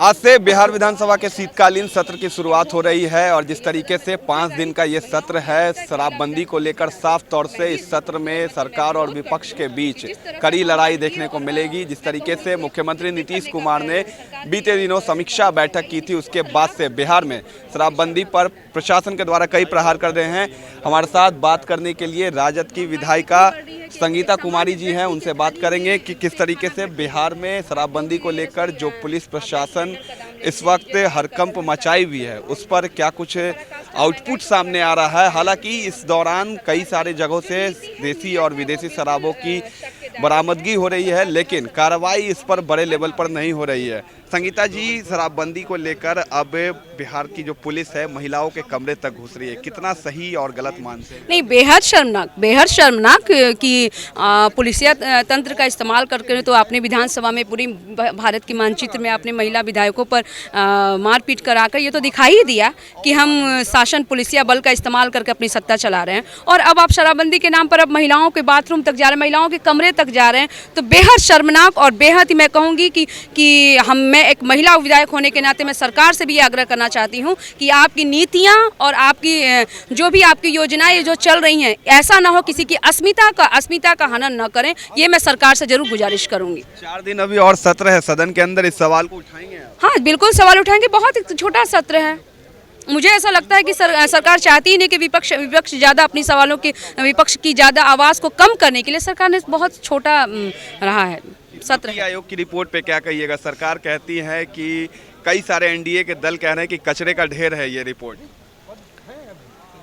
आज से बिहार विधानसभा के शीतकालीन सत्र की शुरुआत हो रही है और जिस तरीके से 5 दिन का ये सत्र है, शराबबंदी को लेकर साफ तौर से इस सत्र में सरकार और विपक्ष के बीच कड़ी लड़ाई देखने को मिलेगी। जिस तरीके से मुख्यमंत्री नीतीश कुमार ने बीते दिनों समीक्षा बैठक की थी, उसके बाद से बिहार में शराबबंदी पर प्रशासन के द्वारा कई प्रहार कर रहे हैं। हमारे साथ बात करने के लिए राजद की विधायिका संगीता कुमारी जी हैं, उनसे बात करेंगे कि किस तरीके से बिहार में शराबबंदी को लेकर जो पुलिस प्रशासन इस वक्त हड़कंप मचाई हुई है, उस पर क्या कुछ आउटपुट सामने आ रहा है। हालांकि इस दौरान कई सारे जगहों से देसी और विदेशी शराबों की बरामदगी हो रही है, लेकिन कार्रवाई इस पर बड़े लेवल पर नहीं हो रही है। संगीता जी, शराबबंदी को लेकर अब बिहार की जो पुलिस है महिलाओं के कमरे तक घुस रही है, कितना सही और गलत मानते हैं? नहीं, बेहद शर्मनाक कि पुलिसिया तंत्र का इस्तेमाल करके तो आपने विधानसभा में पूरी भारत के मानचित्र में आपने महिला विधायकों पर मारपीट कराकर ये तो दिखाई ही दिया कि हम शासन पुलिसिया बल का इस्तेमाल करके अपनी सत्ता चला रहे हैं। और अब आप शराबबंदी के नाम पर अब महिलाओं के बाथरूम तक जा रहे हैं, महिलाओं के कमरे तक जा रहे हैं, तो बेहद शर्मनाक और बेहद ही मैं कहूँगी कि मैं एक महिला विधायक होने के नाते मैं सरकार से भी ये आग्रह करना चाहती हूँ कि आपकी नीतियाँ और आपकी जो भी आपकी योजनाएं जो चल रही हैं, ऐसा ना हो किसी की अस्मिता का हनन न करें। ये मैं सरकार से जरूर गुजारिश करूंगी। 4 दिन अभी और सत्र है, सदन के अंदर इस सवाल को उठाएंगे आप? हाँ, बिल्कुल सवाल उठाएंगे। बहुत एक छोटा सत्र है। मुझे ऐसा लगता है कि सरकार चाहती ही नहीं कि विपक्ष ज़्यादा अपनी सवालों की विपक्ष की ज़्यादा आवाज़ को कम करने के लिए सरकार ने बहुत छोटा रहा है सत्र। नीति आयोग की रिपोर्ट पे क्या कहिएगा? सरकार कहती है कि कई सारे एनडीए के दल कह रहे हैं कि कचरे का ढेर है ये रिपोर्ट।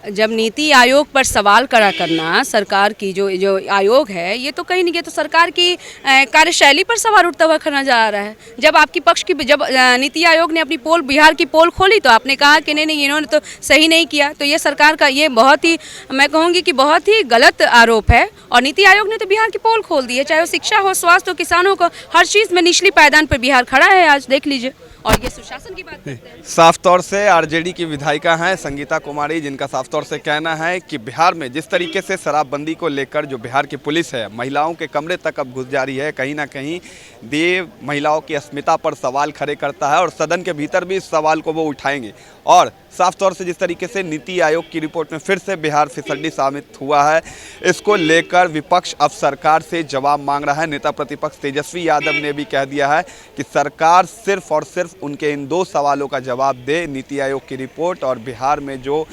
जब नीति आयोग पर सवाल खड़ा करना सरकार की जो आयोग है, ये तो कहीं नहीं, ये तो सरकार की कार्यशैली पर सवाल उठता हुआ नजर आ रहा है। जब आपकी पक्ष की जब नीति आयोग ने अपनी बिहार की पोल खोली तो आपने कहा कि नहीं इन्होंने तो सही नहीं किया। तो ये सरकार का ये बहुत ही मैं कहूँगी कि बहुत ही गलत आरोप है। और नीति आयोग ने तो बिहार की पोल खोल दी है, चाहे वो शिक्षा हो, स्वास्थ्य हो, किसानों को, हर चीज़ में निचली पायदान पर बिहार खड़ा है आज, देख लीजिए। और ये सुशासन की बात करते हैं। साफ तौर से आरजेडी की विधायिका हैं संगीता कुमारी, जिनका साफ तौर से कहना है कि बिहार में जिस तरीके से शराबबंदी को लेकर जो बिहार की पुलिस है महिलाओं के कमरे तक अब घुस जा रही है, कहीं ना कहीं देव महिलाओं की अस्मिता पर सवाल खड़े करता है और सदन के भीतर भी इस सवाल को वो उठाएंगे। और साफ तौर से जिस तरीके से नीति आयोग की रिपोर्ट में फिर से बिहार फिसलनी साबित हुआ है, इसको लेकर विपक्ष अब सरकार से जवाब मांग रहा है। नेता प्रतिपक्ष तेजस्वी यादव ने भी कह दिया है कि सरकार सिर्फ और सिर्फ उनके इन 2 सवालों का जवाब दे, नीति आयोग की रिपोर्ट और बिहार में जो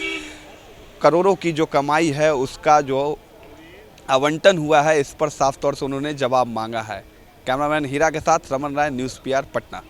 करोड़ों की जो कमाई है उसका जो आवंटन हुआ है, इस पर साफ तौर से उन्होंने जवाब मांगा है। कैमरामैन हीरा के साथ रमन राय, न्यूज़ PR, पटना।